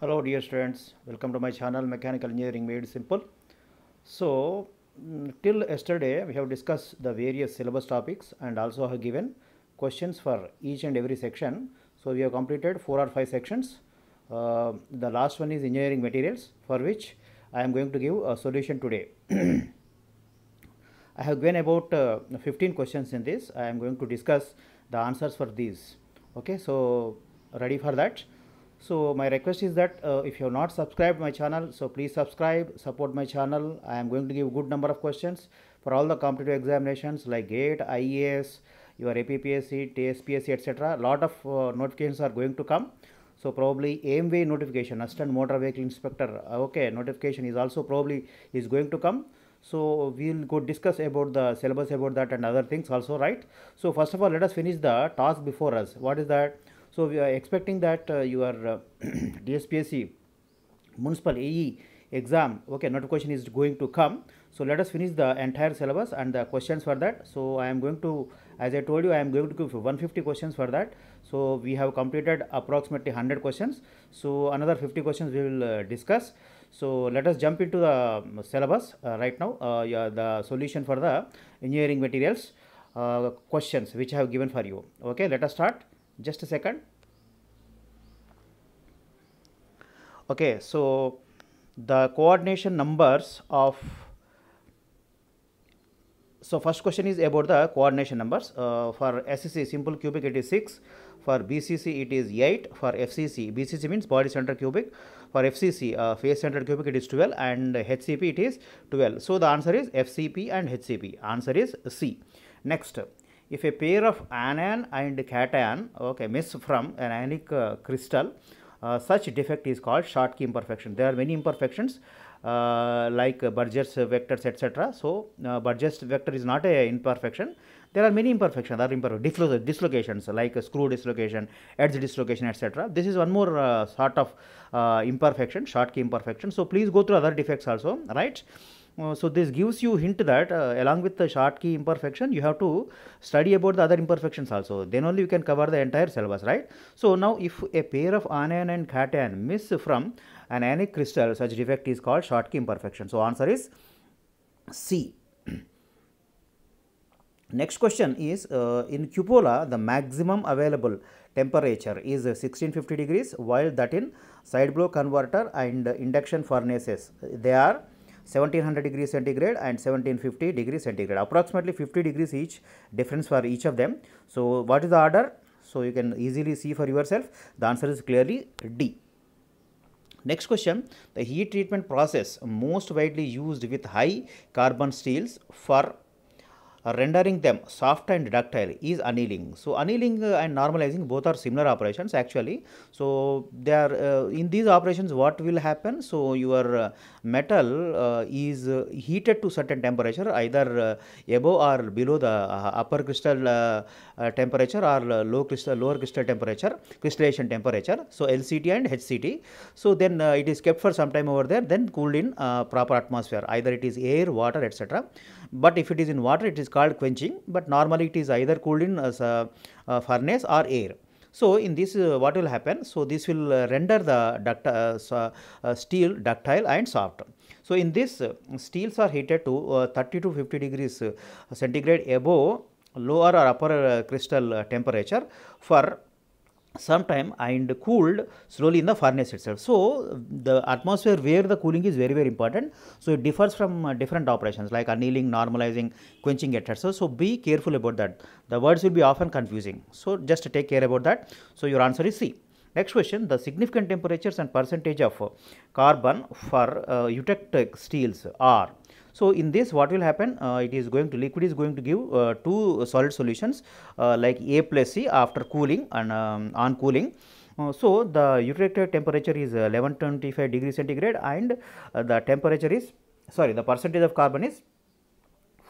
Hello dear students, welcome to my channel Mechanical Engineering Made Simple. So till yesterday we have discussed the various syllabus topics and also have given questions for each and every section. So we have completed 4 or 5 sections. The last one is engineering materials, for which I am going to give a solution today. I have given about 15 questions in this. I am going to discuss the answers for these. Okay, so ready for that? So my request is that if you have not subscribed my channel, so please subscribe, support my channel. I am going to give good number of questions for all the competitive examinations like GATE, IAS, your APPSC, TSPSC, etc. Lot of notifications are going to come. So probably AMV notification, Assistant Motor Vehicle Inspector, okay, notification is also probably is going to come. So we will go discuss about the syllabus about that and other things also, right? So first of all, let us finish the task before us. What is that? So we are expecting that your DSPSC municipal AE exam, okay, notification is going to come. So let us finish the entire syllabus and the questions for that. So I am going to, as I told you, I am going to give 150 questions for that. So we have completed approximately 100 questions. So another 50 questions we will discuss. So let us jump into the syllabus right now. Yeah, the solution for the engineering materials questions which I have given for you. Okay, let us start. Just a second. Okay, so the coordination numbers of, so first question is about the coordination numbers. For SCC simple cubic it is 6, for BCC it is 8, for FCC, BCC means body center cubic, for FCC face center cubic it is 12, and HCP it is 12. So the answer is FCP and HCP. Answer is C. Next, if a pair of anion and cation, okay, miss from an ionic crystal, such defect is called Schottky imperfection. There are many imperfections like Burgess vectors, etc. So Burgess vector is not a imperfection. There are many imperfections, dislocations like screw dislocation, edge dislocation, etc. This is one more sort of imperfection, Schottky imperfection. So please go through other defects also, right? So this gives you hint that along with the Schottky imperfection, you have to study about the other imperfections also. Then only you can cover the entire syllabus, right? So now, if a pair of anion and cation miss from an ionic crystal, such defect is called Schottky imperfection. So answer is C. Next question is in cupola the maximum available temperature is 1650 degrees, while that in side blow converter and induction furnaces they are 1700 degrees centigrade and 1750 degrees centigrade, approximately 50 degrees each difference for each of them. So what is the order? So you can easily see for yourself. The answer is clearly D. Next question, the heat treatment process most widely used with high carbon steels for rendering them soft and ductile is annealing. So annealing and normalizing both are similar operations actually. So they are in these operations what will happen? So your metal is heated to certain temperature, either above or below the upper crystal temperature or lower crystal temperature, crystallization temperature. So LCT and HCT. So then it is kept for some time over there, then cooled in proper atmosphere, either it is air, water, etc. But if it is in water, it is called quenching, but normally it is either cooled in as a furnace or air. So in this what will happen? So this will render the steel ductile and soft. So in this steels are heated to 30 to 50 degrees centigrade above lower or upper crystal temperature for some time and cooled slowly in the furnace itself. So the atmosphere where the cooling is very important. So it differs from different operations like annealing, normalizing, quenching, etc. So be careful about that. The words will be often confusing. So just take care about that. So your answer is C. Next question, the significant temperatures and percentage of carbon for eutectic steels are. So in this what will happen? It is going to, liquid is going to give two solid solutions like A plus C after cooling and on cooling. So the eutectic temperature is 1125 degrees centigrade and the temperature is, sorry, the percentage of carbon is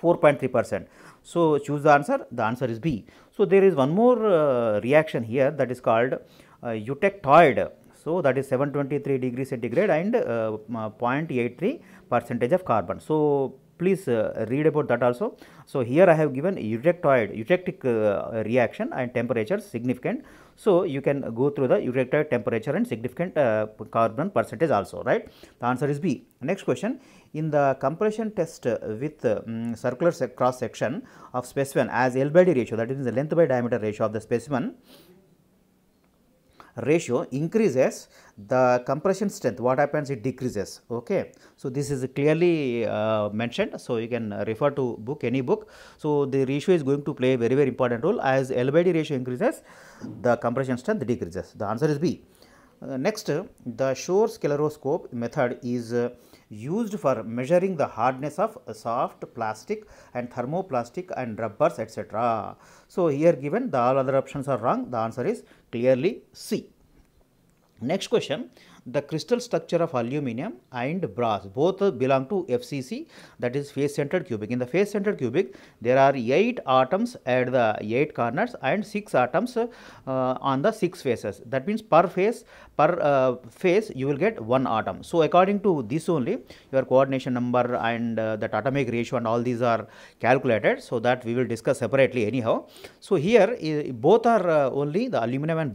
4.3%. So choose the answer. The answer is B. So there is one more reaction here, that is called eutectoid. So that is 723 degrees centigrade and 0.83 percentage of carbon. So please read about that also. So here I have given eutectic reaction and temperature significant. So you can go through the required temperature and significant carbon percentage also, right? The answer is B. Next question, in the compression test with circular cross section of specimen as L by D ratio, that is the length by diameter ratio of the specimen ratio increases, the compression strength, what happens, it decreases. Okay, so this is clearly mentioned, so you can refer to book, any book. So the ratio is going to play a very important role. As L by D ratio increases, the compression strength decreases. The answer is B. Next, the Shore scleroscope method is used for measuring the hardness of soft plastic and thermoplastic and rubbers, etc. So here given the all other options are wrong. The answer is clearly C. Next question, the crystal structure of aluminum and brass both belong to FCC, that is face centered cubic. In the face centered cubic, there are 8 atoms at the 8 corners and 6 atoms on the 6 faces. That means per face you will get 1 atom. So according to this only your coordination number and that atomic ratio and all these are calculated, so that we will discuss separately anyhow. So here both are only the aluminum and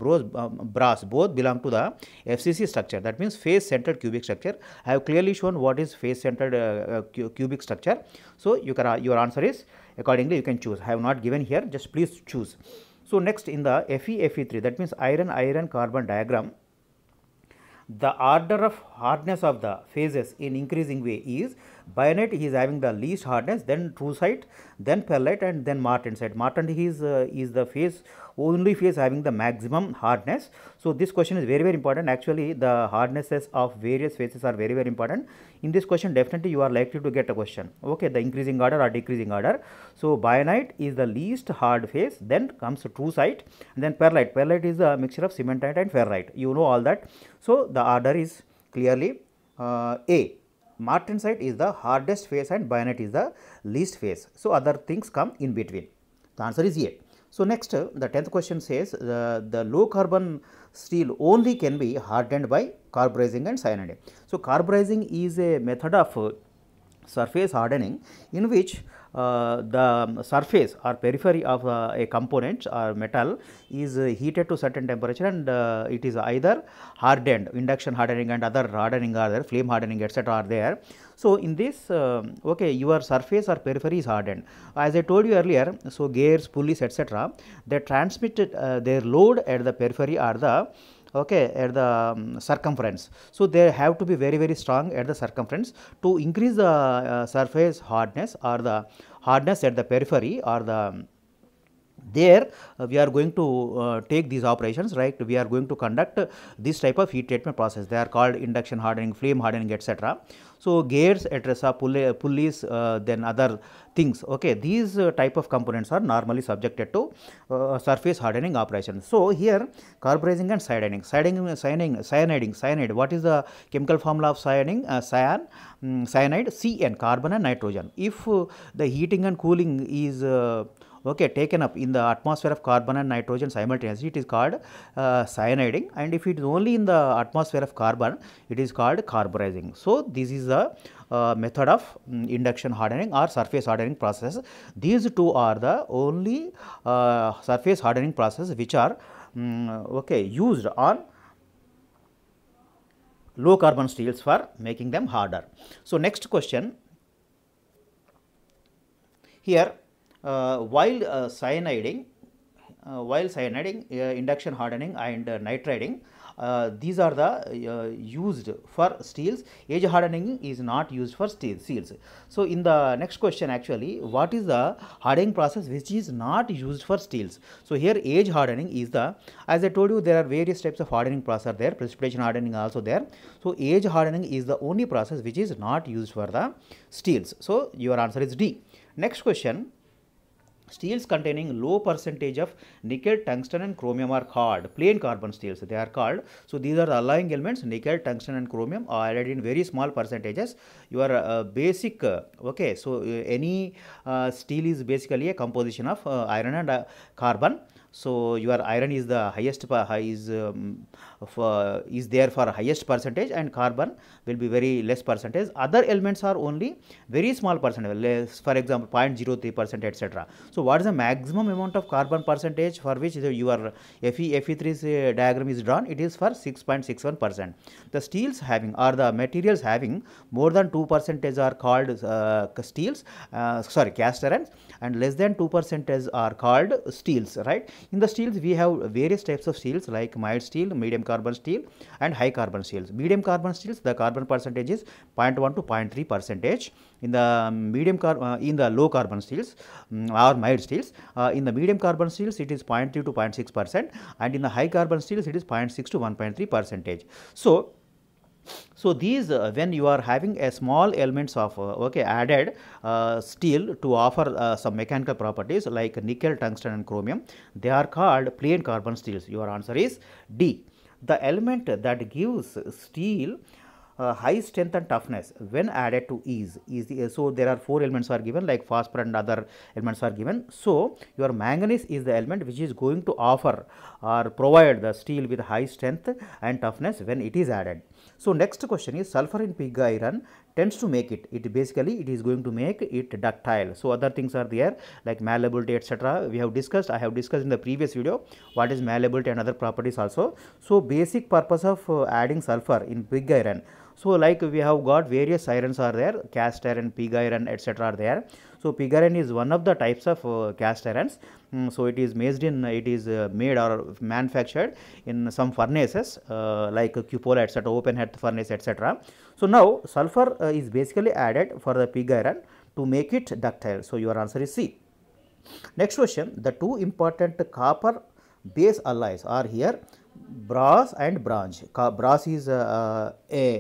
brass both belong to the FCC structure, that means face centered cubic structure. I have clearly shown what is face centered cubic structure. So you can your answer is accordingly you can choose. I have not given here, just please choose. So next, in the Fe3, that means iron carbon diagram, the order of hardness of the phases in increasing way is bayonet is having the least hardness, then trusite, then perlite, and then martensite. Martensite is the phase, only phase having the maximum hardness. So this question is very important. Actually, the hardnesses of various phases are very important. In this question, definitely you are likely to get a question. Okay, the increasing order or decreasing order. So bayonet is the least hard phase, then comes trusite, and then perlite. Perlite is a mixture of cementite and ferrite. You know all that. So the order is clearly A. Martensite is the hardest phase and bayonet is the least phase. So other things come in between. The answer is A. So next, the 10th question says the low carbon steel only can be hardened by carburizing and cyaniding. So carburizing is a method of surface hardening in which the surface or periphery of a component or metal is heated to certain temperature and it is either hardened, induction hardening and other hardening are there, flame hardening, etc. are there. So in this okay, your surface or periphery is hardened. As I told you earlier, so gears, pulleys, etc. they transmit their load at the periphery or the at the circumference. So they have to be very strong at the circumference to increase the surface hardness or the hardness at the periphery or the there we are going to take these operations, right. We are going to conduct this type of heat treatment process. They are called induction hardening, flame hardening, etc. So gears, etc., pulleys, then other things. Okay, these type of components are normally subjected to surface hardening operations. So here carburizing and cyanide. What is the chemical formula of cyanide? Cyanide, CN, carbon and nitrogen. If the heating and cooling is taken up in the atmosphere of carbon and nitrogen simultaneously, it is called cyaniding, and if it is only in the atmosphere of carbon, it is called carburizing. So this is the method of induction hardening or surface hardening process. These two are the only surface hardening process which are used on low carbon steels for making them harder. So next question, here while cyaniding, induction hardening and nitriding, these are the used for steels. Edge hardening is not used for steels. So in the next question, actually, what is the hardening process which is not used for steels? So here edge hardening is the, as I told you, there are various types of hardening process there, precipitation hardening also there. So edge hardening is the only process which is not used for the steels. So your answer is D. Next question, steels containing low percentage of nickel, tungsten and chromium are called plain carbon steels. They are called. So these are the alloying elements, nickel, tungsten and chromium are added in very small percentages. Your basic so any steel is basically a composition of iron and carbon. So your iron is the highest is there for highest percentage, and carbon will be very less percentage. Other elements are only very small percentage, less, for example 0.03%, etc. So what is the maximum amount of carbon percentage for which your Fe3 diagram is drawn? It is for 6.61%. The steels having, or the materials having more than 2% are called steels, cast irons, and less than 2% are called steels, right? In the steels we have various types of steels like mild steel, medium carbon steel, and high carbon steels. Medium carbon steels, the carbon percentage is 0.1 to 0.3%. In the in the low carbon steels or mild steels, in the medium carbon steels it is 0.3 to 0.6%, and in the high carbon steels it is 0.6 to 1.3%. So these when you are having a small elements of added steel to offer some mechanical properties like nickel, tungsten, and chromium, they are called plain carbon steels. Your answer is D. The element that gives steel high strength and toughness when added to is so there are 4 elements are given, like phosphor and other elements are given. So your manganese is the element which is going to offer or provide the steel with high strength and toughness when it is added. So next question is, sulfur in pig iron tends to make it basically it is going to make it ductile. So other things are there like malleability, etc. We have discussed, I have discussed in the previous video what is malleability and other properties also. So basic purpose of adding sulfur in pig iron. So like we have got various irons are there, cast iron, pig iron, etc. are there. So pig iron is one of the types of cast irons. So it is made or manufactured in some furnaces like cupola, etc., open hearth furnace, etc. So now sulfur is basically added for the pig iron to make it ductile. So your answer is C. Next question, the two important copper base alloys are here, brass and bronze. Brass is an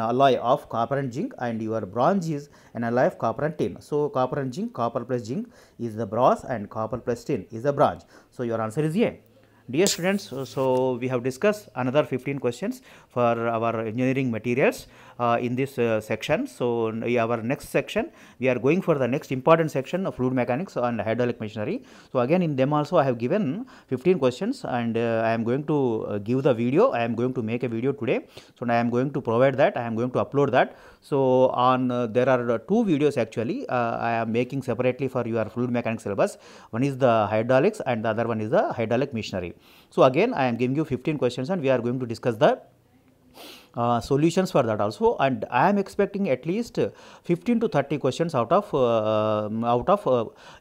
alloy of copper and zinc, and your bronze is an alloy of copper and tin. So copper and zinc, copper plus zinc is the brass, and copper plus tin is the bronze. So your answer is A. Dear students, so we have discussed another 15 questions for our engineering materials in this section. So our next section, we are going for the next important section of fluid mechanics and hydraulic machinery. So again in them also I have given 15 questions, and I am going to give the video. I am going to make a video today. So I am going to provide that. I am going to upload that. So on there are 2 videos actually I am making separately for your fluid mechanics syllabus. One is the hydraulics and the other one is the hydraulic machinery. So again I am giving you 15 questions, and we are going to discuss the solutions for that also, and I am expecting at least 15 to 30 questions out of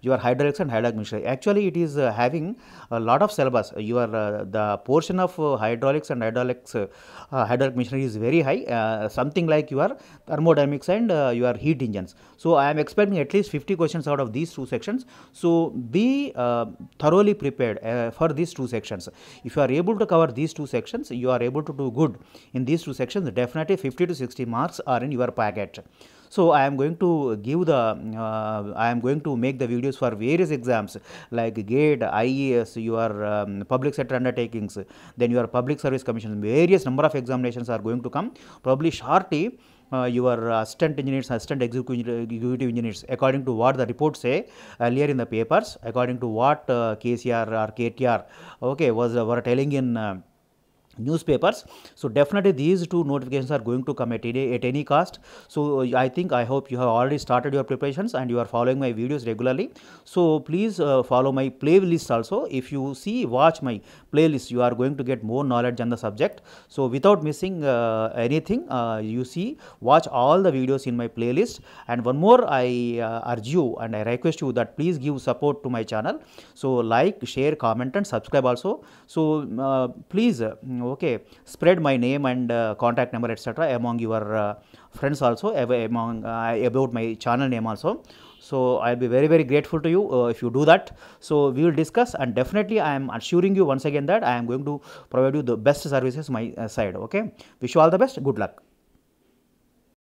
your hydraulics and hydraulic machinery. Actually it is having a lot of syllabus. Your the portion of hydraulics and hydraulic machinery is very high, something like your thermodynamics and your heat engines. So I am expecting at least 50 questions out of these 2 sections. So be thoroughly prepared for these 2 sections. If you are able to cover these 2 sections, you are able to do good in these 2 sections. Definitely 50 to 60 marks are in your packet. So I am going to give the I am going to make the videos for various exams like GATE, IES, your public sector undertakings, then your public service commission. Various number of examinations are going to come probably shortly. Your assistant engineers, assistant executive engineers, according to what the reports say earlier in the papers, according to what KCR or KTR were telling in newspapers. So definitely these 2 notifications are going to come at any cost. So I hope you have already started your preparations and you are following my videos regularly. So please follow my playlist also. If you watch my playlist, you are going to get more knowledge on the subject. So without missing anything, watch all the videos in my playlist. And one more, I urge you and I request you that please give support to my channel. So like, share, comment and subscribe also. So please spread my name and contact number, etc. among your friends also, about my channel name also. So I'll be very, very grateful to you if you do that. So we will discuss, and definitely I am assuring you once again that I am going to provide you the best services my side. Okay, wish you all the best. Good luck.